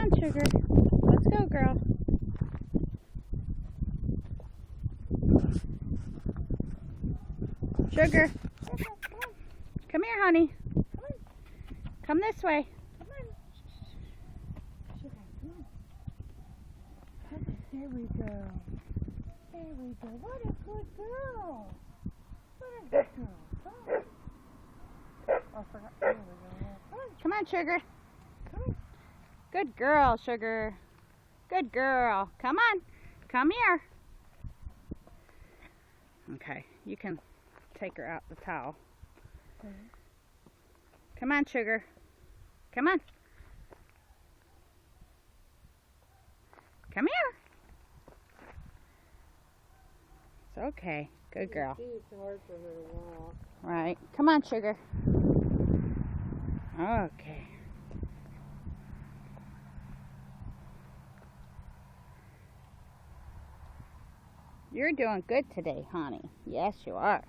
on, sugar. Let's go, girl. Sugar. Come here, honey. Come this way. There we go. There we go. What a good girl. What a good girl. Oh, I forgot. There we go. Come on, sugar. Come on. Good girl, sugar. Good girl. Come on. Come here. Okay, you can take her out the towel. Okay. Come on, sugar. Come on. Come here. It's okay. Good girl. It's hard for her to walk. Right. Come on, sugar. Okay. You're doing good today, honey. Yes, you are.